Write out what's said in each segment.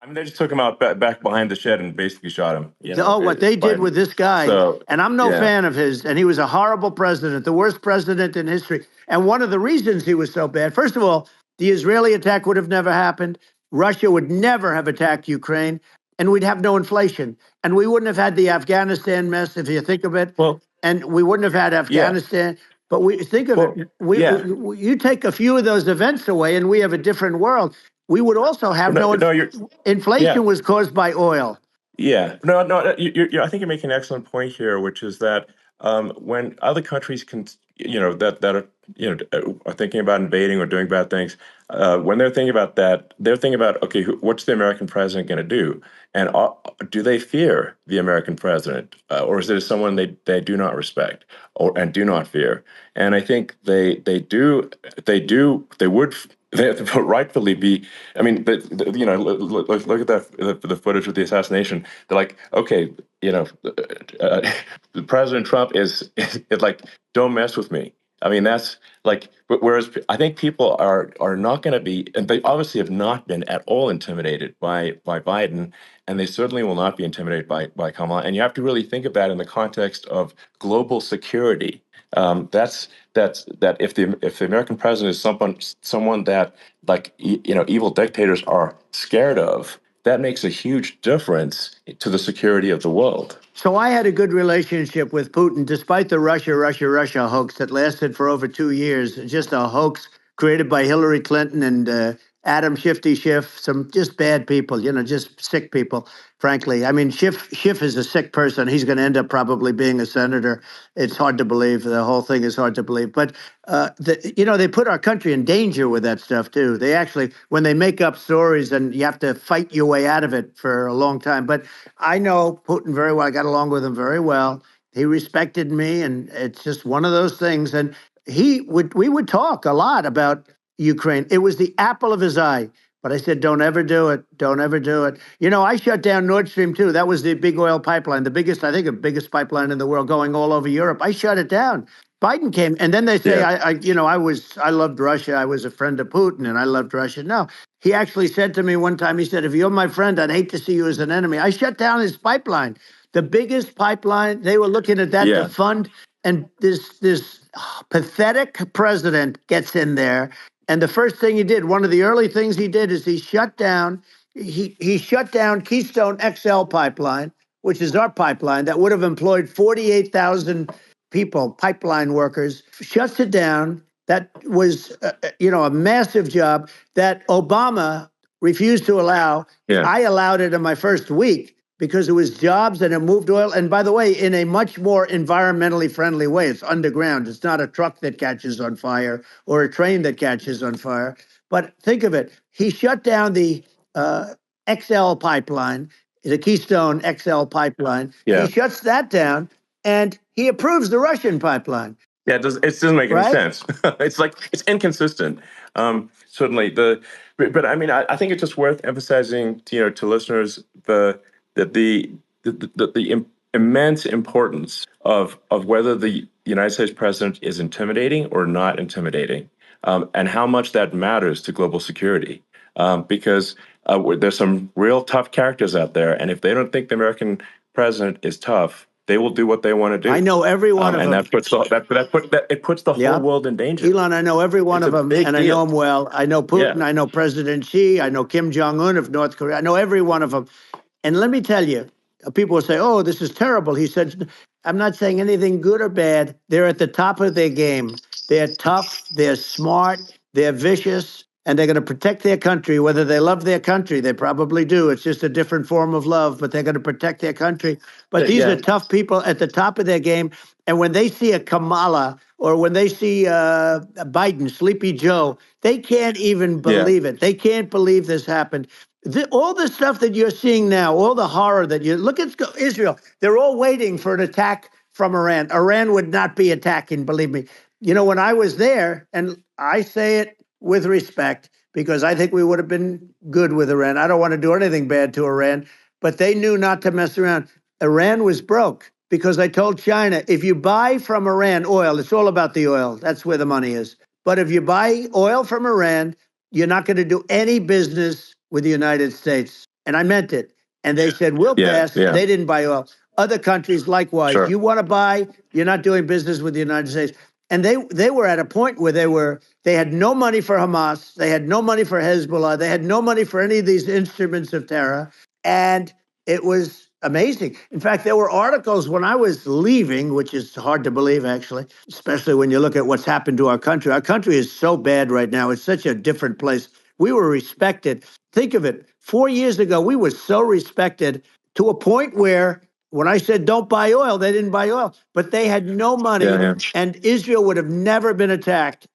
I mean, they just took him out back behind the shed and basically shot him. What they did with this guy, and I'm no fan of his, and he was a horrible president, the worst president in history. And one of the reasons he was so bad, first of all, the Israeli attack would have never happened. Russia would never have attacked Ukraine, and we'd have no inflation. And we wouldn't have had the Afghanistan mess, if you think of it. Well, and we wouldn't have had Afghanistan. But we think of it, you take a few of those events away, and we have a different world. We would also have inflation was caused by oil. Yeah, I think you're making an excellent point here, which is that when other countries can, are thinking about invading or doing bad things, when they're thinking about that, they're thinking about, okay, what's the American president going to do? And do they fear the American president, or is it someone they do not respect and do not fear? And I think they would rightfully be. I mean, look at the footage of the assassination. They're like, okay, President Trump is like, don't mess with me. I mean, that's like, whereas I think people are not going to be, and they obviously have not been at all intimidated by Biden, and they certainly will not be intimidated by Kamala. And you have to really think of that in the context of global security. That's if the American president is someone that, like, evil dictators are scared of, that makes a huge difference to the security of the world. So I had a good relationship with Putin, despite the Russia hoax that lasted for over 2 years. Just a hoax created by Hillary Clinton and Adam Shifty Schiff, some just bad people, just sick people, frankly. I mean, Schiff is a sick person. He's going to end up probably being a senator. It's hard to believe. The whole thing is hard to believe. But, they put our country in danger with that stuff, too. They actually, when they make up stories, and you have to fight your way out of it for a long time. But I know Putin very well. I got along with him very well. He respected me, and it's just one of those things. And we would talk a lot about Ukraine. It was the apple of his eye. But I said, don't ever do it. Don't ever do it. I shut down Nord Stream 2. That was the big oil pipeline, the biggest pipeline in the world going all over Europe. I shut it down. Biden came, and then they say, I loved Russia. I was a friend of Putin, and I loved Russia. No, he actually said to me one time, he said, if you're my friend, I'd hate to see you as an enemy. I shut down his pipeline, the biggest pipeline. They were looking at that to fund, and this pathetic president gets in there. And the first thing he did, one of the early things he did, is he shut down Keystone XL pipeline, which is our pipeline that would have employed 48,000 people, pipeline workers, shuts it down. That was, a massive job that Obama refused to allow. Yeah. I allowed it in my first week because it was jobs and it moved oil. And by the way, in a much more environmentally friendly way. It's underground. It's not a truck that catches on fire or a train that catches on fire. But think of it. He shut down the XL pipeline, the Keystone XL pipeline. Yeah. He shuts that down and he approves the Russian pipeline. Yeah, it doesn't make any sense. It's inconsistent. Certainly, but I mean, I think it's just worth emphasizing, to listeners the immense importance of whether the United States president is intimidating or not intimidating, and how much that matters to global security. Because there's some real tough characters out there, and if they don't think the American president is tough, they will do what they want to do. I know every one of them. And that puts the whole world in danger. Elon, I know every one of them, and I know them well. I know Putin, I know President Xi, I know Kim Jong-un of North Korea. I know every one of them. And let me tell you, people will say, oh, this is terrible. He said, I'm not saying anything good or bad. They're at the top of their game. They're tough, they're smart, they're vicious, and they're going to protect their country, whether they love their country. They probably do. It's just a different form of love, but they're going to protect their country. But these are tough people at the top of their game. And when they see a Kamala or when they see Biden, Sleepy Joe, they can't even believe it. They can't believe this happened. All the stuff that you're seeing now, all the horror that look at Israel, they're all waiting for an attack from Iran. Iran would not be attacking, believe me. When I was there, and I say it with respect, because I think we would have been good with Iran. I don't want to do anything bad to Iran, but they knew not to mess around. Iran was broke because I told China, if you buy from Iran oil, it's all about the oil. That's where the money is. But if you buy oil from Iran, you're not going to do any business with the United States. And I meant it. And they said, we'll pass. Yeah. They didn't buy oil. Other countries, likewise. Sure. You want to buy, you're not doing business with the United States. And they were at a point where they had no money for Hamas. They had no money for Hezbollah. They had no money for any of these instruments of terror. And it was amazing. In fact, there were articles when I was leaving, which is hard to believe, actually, especially when you look at what's happened to our country. Our country is so bad right now. It's such a different place. We were respected. Think of it. 4 years ago, we were so respected to a point where when I said don't buy oil, they didn't buy oil, but they had no money, and Israel would have never been attacked.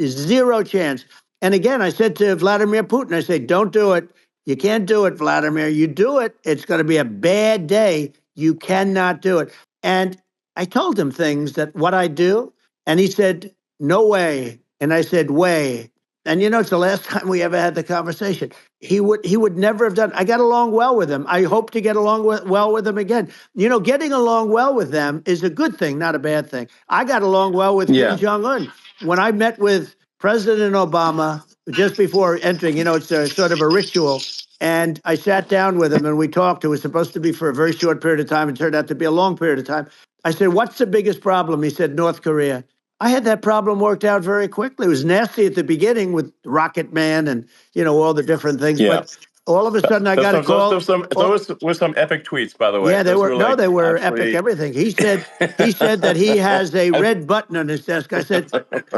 Zero chance. And again, I said to Vladimir Putin, I said, don't do it. You can't do it, Vladimir. You do it, it's going to be a bad day. You cannot do it. And I told him things that what I do, and he said, no way. And I said, way. And it's the last time we ever had the conversation. He would never have done. I got along well with him. I hope to get along well with him again. Getting along well with them is a good thing, not a bad thing. I got along well with Kim Jong-un. When I met with President Obama just before entering, it's a sort of a ritual. And I sat down with him and we talked. It was supposed to be for a very short period of time. It turned out to be a long period of time. I said, what's the biggest problem? He said, North Korea. I had that problem worked out very quickly. It was nasty at the beginning with Rocket Man and, all the different things. Yeah. But all of a sudden I got a call. Those were some epic tweets, by the way. Yeah, they were. They were epic everything. He said that he has a red button on his desk. I said,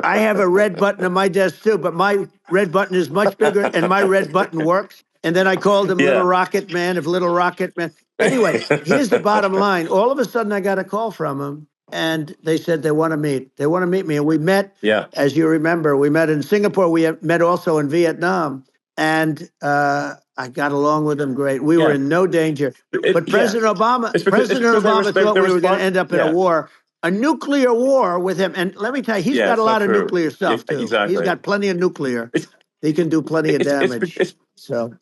I have a red button on my desk too, but my red button is much bigger and my red button works. And then I called him Little Rocket Man, Little Rocket Man. Anyway, here's the bottom line. All of a sudden I got a call from him. And they said they want to meet. They want to meet me. And we met, as you remember, we met in Singapore. We met also in Vietnam. And I got along with them great. We were in no danger. But President Obama thought we were going to end up in a war, a nuclear war with him. And let me tell you, he's got a lot of nuclear stuff, too. Exactly. He's got plenty of nuclear. He can do plenty of damage.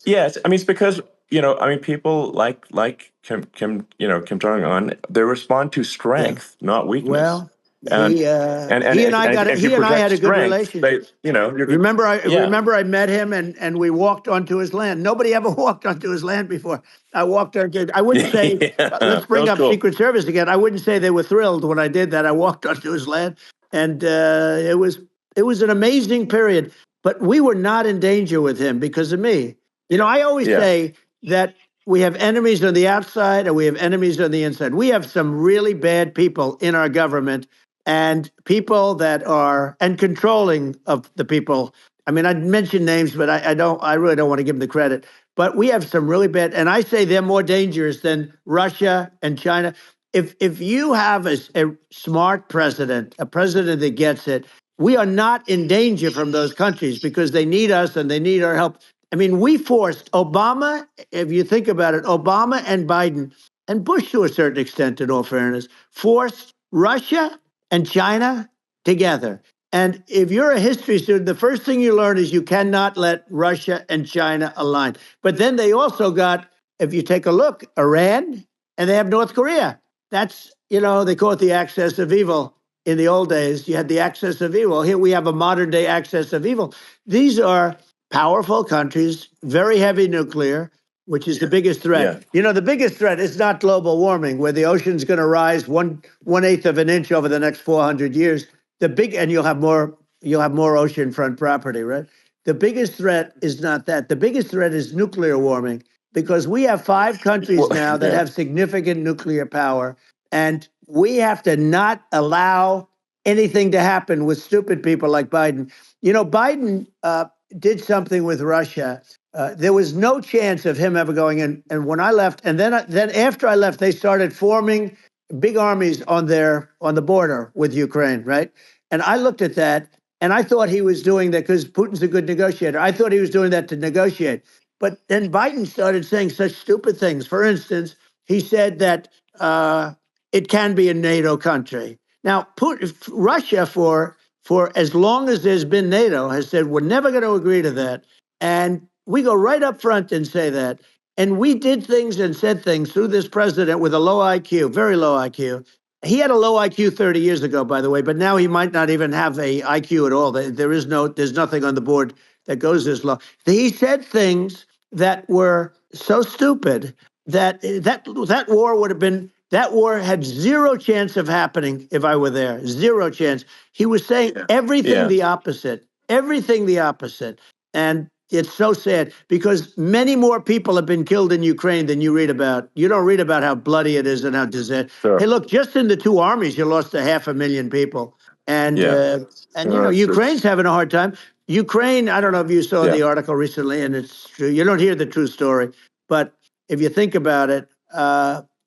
Yes, it's because people like Kim Jong-un, they respond to strength, not weakness. Well, he and I had a good relationship. Remember I met him and we walked onto his land. Nobody ever walked onto his land before. I walked onto. I wouldn't say. Let's bring up Secret Service again. I wouldn't say they were thrilled when I did that. I walked onto his land, and it was an amazing period. But we were not in danger with him because of me. I always say that we have enemies on the outside and we have enemies on the inside. We have some really bad people in our government and people that are controlling of the people. I mean, I'd mention names, but I really don't want to give them the credit. But we have some really bad, and I say they're more dangerous than Russia and China. If you have a smart president, a president that gets it, we are not in danger from those countries because they need us and they need our help. I mean, we forced Obama, if you think about it, Obama and Biden, and Bush to a certain extent, in all fairness, forced Russia and China together. And if you're a history student, the first thing you learn is you cannot let Russia and China align. But then they also got, if you take a look, Iran, and they have North Korea. That's, they call it the axis of evil. In the old days, you had the axis of evil. Here we have a modern day axis of evil. These are powerful countries, very heavy nuclear, which is the biggest threat. The biggest threat is not global warming, where the ocean's going to rise 1/8 of an inch over the next 400 years. And you'll have more oceanfront property, right? The biggest threat is not that. The biggest threat is nuclear warming, because we have 5 countries now that have significant nuclear power, and we have to not allow anything to happen with stupid people like Biden. Biden did something with Russia. There was no chance of him ever going in. And when I left, and then after I left, they started forming big armies on the border with Ukraine, right? And I looked at that, and I thought he was doing that because Putin's a good negotiator. I thought he was doing that to negotiate. But then Biden started saying such stupid things. For instance, he said that it can be a NATO country. Now, Russia, for as long as there's been NATO, has said, we're never going to agree to that. And we go right up front and say that. And we did things and said things through this president with a low IQ, very low IQ. He had a low IQ 30 years ago, by the way, but now he might not even have a IQ at all. There's nothing on the board that goes this low. He said things that were so stupid that that war had zero chance of happening if I were there. Zero chance. He was saying everything the opposite. Everything the opposite. And it's so sad because many more people have been killed in Ukraine than you read about. You don't read about how bloody it is and how disastrous. Sure. Hey, look, just in the two armies, you lost 500,000 people. And Ukraine's having a hard time. Ukraine, I don't know if you saw the article recently, and it's true. You don't hear the true story. But if you think about it,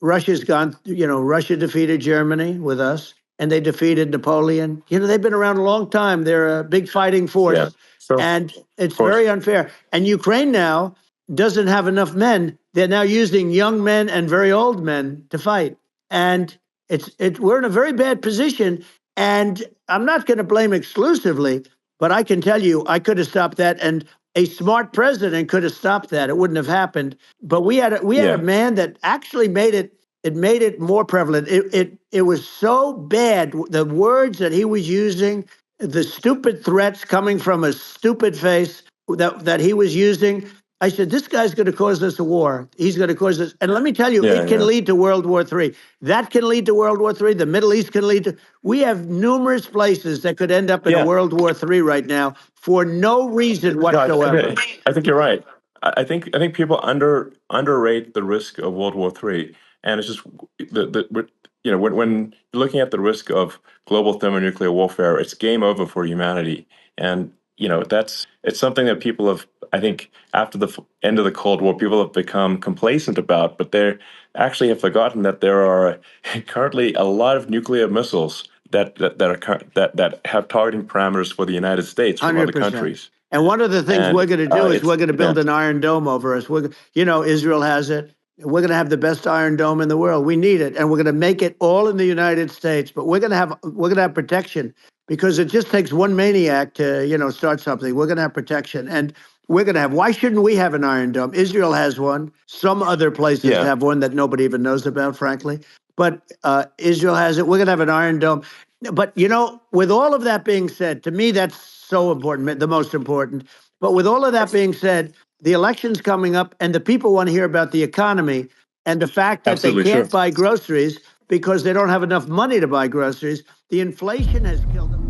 Russia's gone, Russia defeated Germany with us, and they defeated Napoleon. They've been around a long time. They're a big fighting force. Yeah. Sure. And it's very unfair. And Ukraine now doesn't have enough men. They're now using young men and very old men to fight. And we're in a very bad position. And I'm not going to blame exclusively, but I can tell you, I could have stopped that. And a smart president could have stopped that. It wouldn't have happened. But we had a man that actually made it more prevalent. It was so bad. The words that he was using, the stupid threats coming from a stupid face that he was using. I said, this guy's going to cause us a war. He's going to cause us. And let me tell you, it can lead to World War III. That can lead to World War III. The Middle East can lead to. We have numerous places that could end up in a World War III right now for no reason whatsoever. I think you're right. I think people underrate the risk of World War III. And it's just when you're looking at the risk of global thermonuclear warfare, it's game over for humanity. And it's something that people have, I think, after the end of the Cold War, people have become complacent about, but they actually have forgotten that there are currently a lot of nuclear missiles that have targeting parameters for the United States from 100%. Other countries. And one of the things we're going to do is we're going to build an Iron Dome over us. Israel has it. We're going to have the best Iron Dome in the world. We need it, and we're going to make it all in the United States. But we're going to have protection because it just takes one maniac to start something. We're going to have protection, and we're going to have. Why shouldn't we have an Iron Dome? Israel has one. Some other places have one that nobody even knows about, frankly. But Israel has it. We're going to have an Iron Dome. But with all of that being said, to me that's so important, the most important. But with all of that being said, the election's coming up, and the people want to hear about the economy and the fact that they can't buy groceries because they don't have enough money to buy groceries. The inflation has killed them.